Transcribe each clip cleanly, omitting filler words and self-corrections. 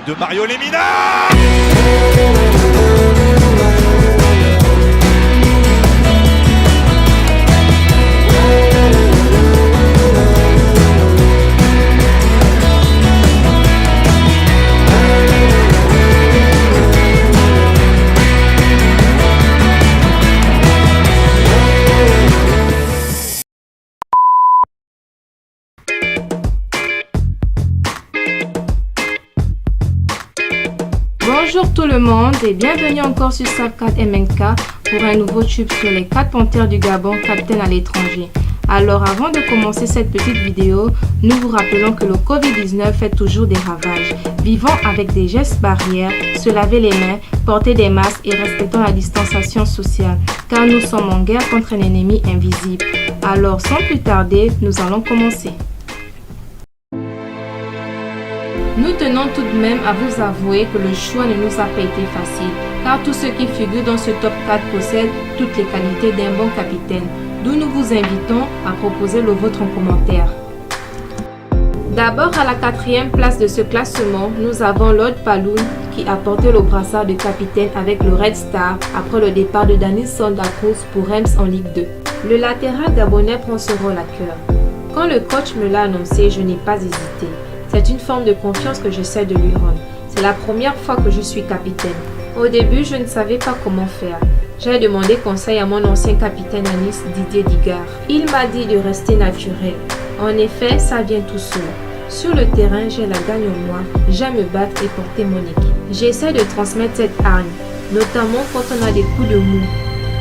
de Mario Lemina. Bonjour tout le monde et bienvenue encore sur Snapchat MNK pour un nouveau tube sur les 4 panthères du Gabon capitaines à l'étranger. Alors avant de commencer cette petite vidéo, nous vous rappelons que le Covid-19 fait toujours des ravages. Vivons avec des gestes barrières, se laver les mains, porter des masques et respectons la distanciation sociale car nous sommes en guerre contre un ennemi invisible. Alors sans plus tarder, nous allons commencer. Nous tenons tout de même à vous avouer que le choix ne nous a pas été facile, car tous ceux qui figurent dans ce top 4 possèdent toutes les qualités d'un bon capitaine, d'où nous vous invitons à proposer le vôtre en commentaire. D'abord à la 4e place de ce classement, nous avons Lord Paloun qui a porté le brassard de capitaine avec le Red Star après le départ de Danis Sanda Cruz pour Reims en Ligue 2. Le latéral gabonais prend ce rôle à cœur. Quand le coach me l'a annoncé, je n'ai pas hésité. C'est une forme de confiance que j'essaie de lui rendre. C'est la première fois que je suis capitaine. Au début, je ne savais pas comment faire. J'ai demandé conseil à mon ancien capitaine à Nice, Didier Digard. Il m'a dit de rester naturel. En effet, ça vient tout seul. Sur le terrain, j'ai la gagne en moi. J'aime me battre et porter mon équipe. J'essaie de transmettre cette hargne, notamment quand on a des coups de mou,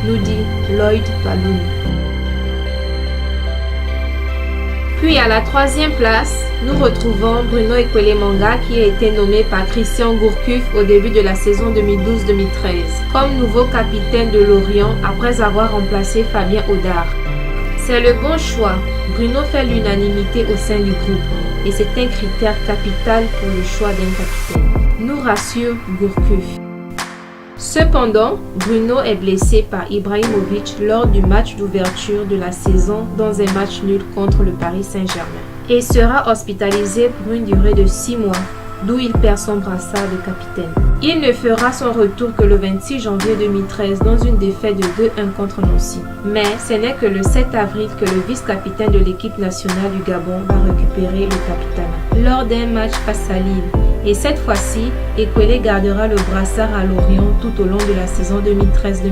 nous dit Lloyd Paloun. Puis à la 3e place, nous retrouvons Bruno Ekwele-Manga qui a été nommé par Christian Gourcuff au début de la saison 2012-2013 comme nouveau capitaine de Lorient après avoir remplacé Fabien Audard. C'est le bon choix. Bruno fait l'unanimité au sein du groupe et c'est un critère capital pour le choix d'un capitaine, nous rassure Gourcuff. Cependant, Bruno est blessé par Ibrahimovic lors du match d'ouverture de la saison dans un match nul contre le Paris Saint-Germain et sera hospitalisé pour une durée de 6 mois, d'où il perd son brassard de capitaine. Il ne fera son retour que le 26 janvier 2013 dans une défaite de 2-1 contre Nancy. Mais ce n'est que le 7 avril que le vice-capitaine de l'équipe nationale du Gabon va récupérer le capitana lors d'un match face à Lille. Et cette fois-ci, Ekwele gardera le brassard à Lorient tout au long de la saison 2013-2014.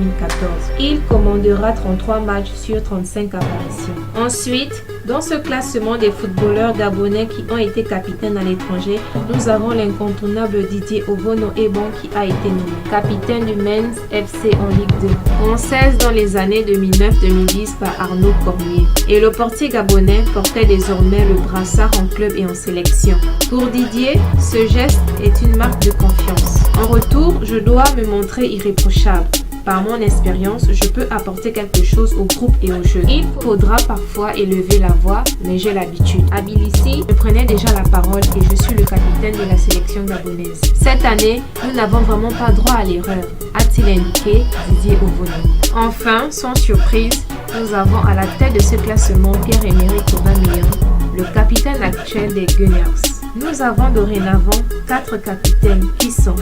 Il commandera 33 matchs sur 35 apparitions. Ensuite, dans ce classement des footballeurs gabonais qui ont été capitaines à l'étranger, nous avons l'incontournable Didier Ovono Ebon qui a été nommé capitaine du Men's FC en Ligue 2, en 16 dans les années 2009-2010 par Arnaud Cormier. Et le portier gabonais portait désormais le brassard en club et en sélection. Pour Didier, ce geste est une marque de confiance. En retour, je dois me montrer irréprochable. Par mon expérience, je peux apporter quelque chose au groupe et au jeu. Il faudra parfois élever la voix, mais j'ai l'habitude. À Tbilissi, je prenais déjà la parole et je suis le capitaine de la sélection gabonaise. Cette année, nous n'avons vraiment pas droit à l'erreur, a-t-il indiqué Didier Ovono. Enfin, sans surprise, nous avons à la tête de ce classement Pierre-Emerick Aubameyang, le capitaine actuel des Gunners. Nous avons dorénavant 4 capitaines qui sont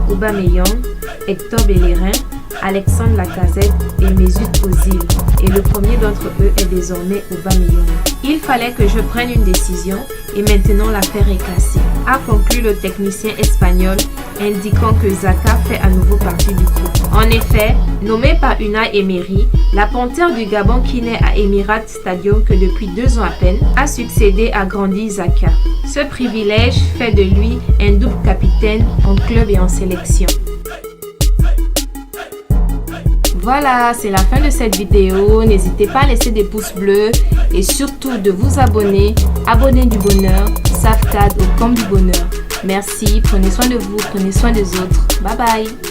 Aubameyang, Hector Bellerin, Alexandre Lacazette et Mesut Ozil. Et le premier d'entre eux est désormais Aubameyang. Il fallait que je prenne une décision et maintenant l'affaire est classée, a conclu le technicien espagnol, indiquant que Xhaka fait à nouveau partie du groupe. En effet, nommé par Unai Emery, la panthère du Gabon qui naît à Emirates Stadium que depuis 2 ans à peine, a succédé à Granit Xhaka. Ce privilège fait de lui un double capitaine en club et en sélection. Voilà, c'est la fin de cette vidéo. N'hésitez pas à laisser des pouces bleus et surtout de vous abonner. Abonnez du bonheur, Safcad au camp du bonheur. Merci, prenez soin de vous, prenez soin des autres. Bye bye.